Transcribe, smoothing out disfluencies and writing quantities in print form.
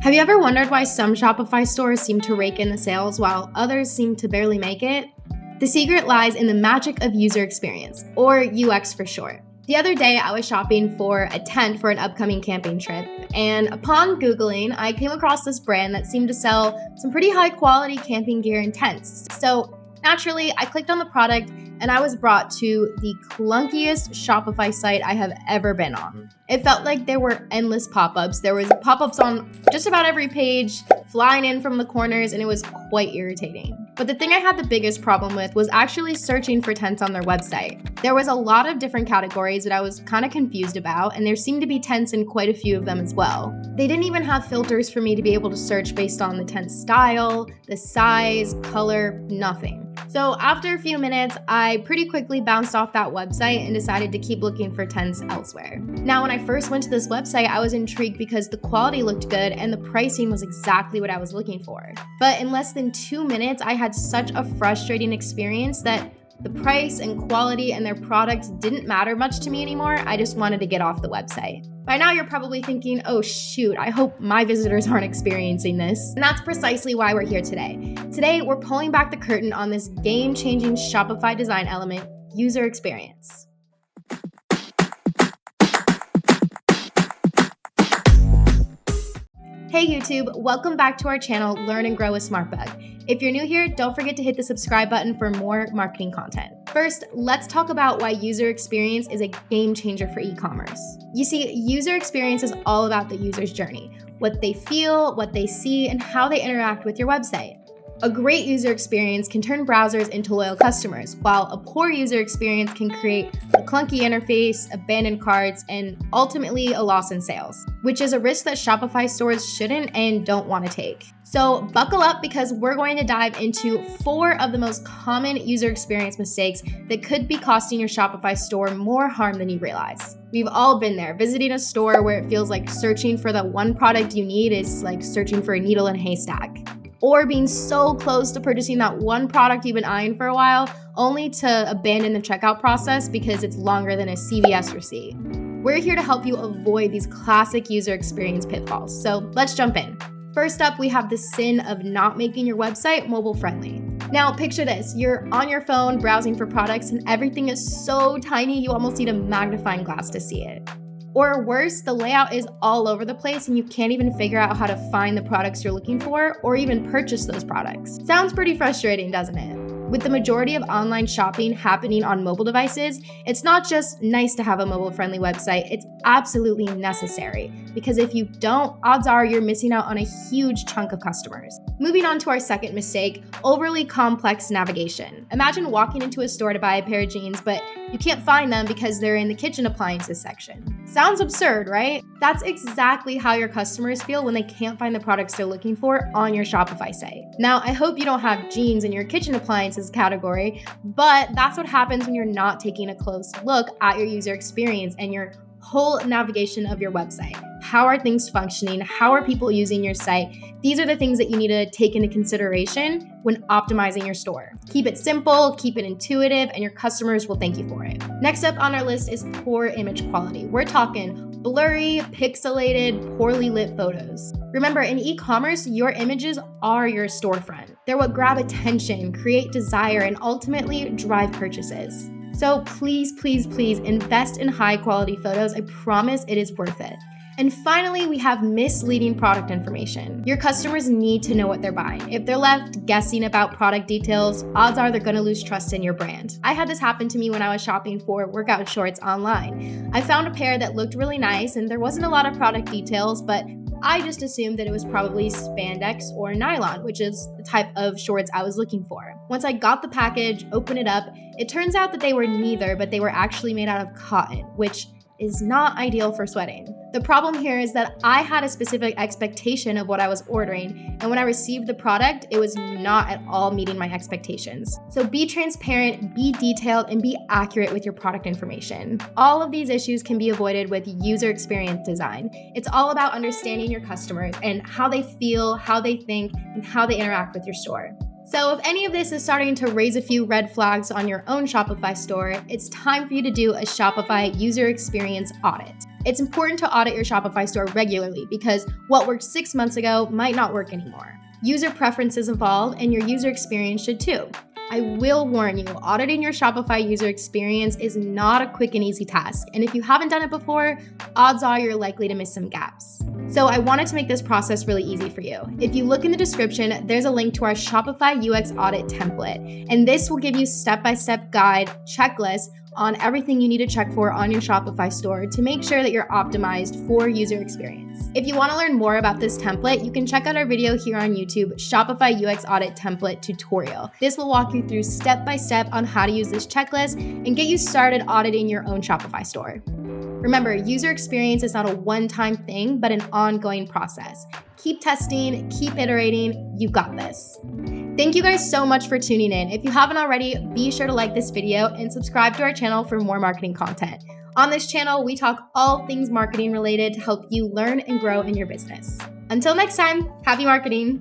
Have you ever wondered why some Shopify stores seem to rake in the sales while others seem to barely make it? The secret lies in the magic of user experience, or UX for short. The other day, I was shopping for a tent for an upcoming camping trip, and upon Googling, I came across this brand that seemed to sell some pretty high quality camping gear and tents. So naturally, I clicked on the product and I was brought to the clunkiest Shopify site I have ever been on. It felt like there were endless pop-ups. There was pop-ups on just about every page, flying in from the corners, and it was quite irritating. But the thing I had the biggest problem with was actually searching for tents on their website. There was a lot of different categories that I was kind of confused about, and there seemed to be tents in quite a few of them as well. They didn't even have filters for me to be able to search based on the tent style, the size, color, nothing. So after a few minutes, I pretty quickly bounced off that website and decided to keep looking for tents elsewhere. Now, when I first went to this website, I was intrigued because the quality looked good and the pricing was exactly what I was looking for. But in less than 2 minutes, I had such a frustrating experience that the price and quality and their products didn't matter much to me anymore. I just wanted to get off the website. By now, you're probably thinking, oh shoot, I hope my visitors aren't experiencing this. And that's precisely why we're here today. Today, we're pulling back the curtain on this game-changing Shopify design element, user experience. Hey YouTube, welcome back to our channel, Learn and Grow with SmartBug. If you're new here, don't forget to hit the subscribe button for more marketing content. First, let's talk about why user experience is a game changer for e-commerce. You see, user experience is all about the user's journey, what they feel, what they see, and how they interact with your website. A great user experience can turn browsers into loyal customers, while a poor user experience can create a clunky interface, abandoned carts, and ultimately a loss in sales, which is a risk that Shopify stores shouldn't and don't want to take. So buckle up because we're going to dive into 4 of the most common user experience mistakes that could be costing your Shopify store more harm than you realize. We've all been there, visiting a store where it feels like searching for the one product you need is like searching for a needle in a haystack. Or being so close to purchasing that one product you've been eyeing for a while, only to abandon the checkout process because it's longer than a CVS receipt. We're here to help you avoid these classic user experience pitfalls. So let's jump in. First up, we have the sin of not making your website mobile friendly. Now picture this, you're on your phone browsing for products and everything is so tiny you almost need a magnifying glass to see it. Or worse, the layout is all over the place and you can't even figure out how to find the products you're looking for or even purchase those products. Sounds pretty frustrating, doesn't it? With the majority of online shopping happening on mobile devices, it's not just nice to have a mobile-friendly website, it's absolutely necessary. Because if you don't, odds are you're missing out on a huge chunk of customers. Moving on to our second mistake, overly complex navigation. Imagine walking into a store to buy a pair of jeans, but you can't find them because they're in the kitchen appliances section. Sounds absurd, right? That's exactly how your customers feel when they can't find the products they're looking for on your Shopify site. Now, I hope you don't have jeans in your kitchen appliances category, but that's what happens when you're not taking a close look at your user experience and your whole navigation of your website. How are things functioning? How are people using your site? These are the things that you need to take into consideration when optimizing your store. Keep it simple, keep it intuitive, and your customers will thank you for it. Next up on our list is poor image quality. We're talking blurry, pixelated, poorly lit photos. Remember, in e-commerce, your images are your storefront. They're what grab attention, create desire, and ultimately drive purchases. So please, please, please invest in high quality photos. I promise it is worth it. And finally, we have misleading product information. Your customers need to know what they're buying. If they're left guessing about product details, odds are they're gonna lose trust in your brand. I had this happen to me when I was shopping for workout shorts online. I found a pair that looked really nice and there wasn't a lot of product details, but I just assumed that it was probably spandex or nylon, which is the type of shorts I was looking for. Once I got the package, opened it up, it turns out that they were neither, but they were actually made out of cotton, which is not ideal for sweating. The problem here is that I had a specific expectation of what I was ordering, and when I received the product, it was not at all meeting my expectations. So be transparent, be detailed, and be accurate with your product information. All of these issues can be avoided with user experience design. It's all about understanding your customers and how they feel, how they think, and how they interact with your store. So if any of this is starting to raise a few red flags on your own Shopify store, it's time for you to do a Shopify User Experience audit. It's important to audit your Shopify store regularly because what worked 6 months ago might not work anymore. User preferences evolve and your user experience should too. I will warn you, auditing your Shopify user experience is not a quick and easy task, and if you haven't done it before, odds are you're likely to miss some gaps. So I wanted to make this process really easy for you. If you look in the description, there's a link to our Shopify UX audit template, and this will give you step-by-step guide, checklist on everything you need to check for on your Shopify store to make sure that you're optimized for user experience. If you want to learn more about this template, you can check out our video here on YouTube, Shopify UX Audit Template Tutorial. This will walk you through step-by-step on how to use this checklist and get you started auditing your own Shopify store. Remember, user experience is not a one-time thing, but an ongoing process. Keep testing, keep iterating, you've got this. Thank you guys so much for tuning in. If you haven't already, be sure to like this video and subscribe to our channel for more marketing content. On this channel, we talk all things marketing related to help you learn and grow in your business. Until next time, happy marketing.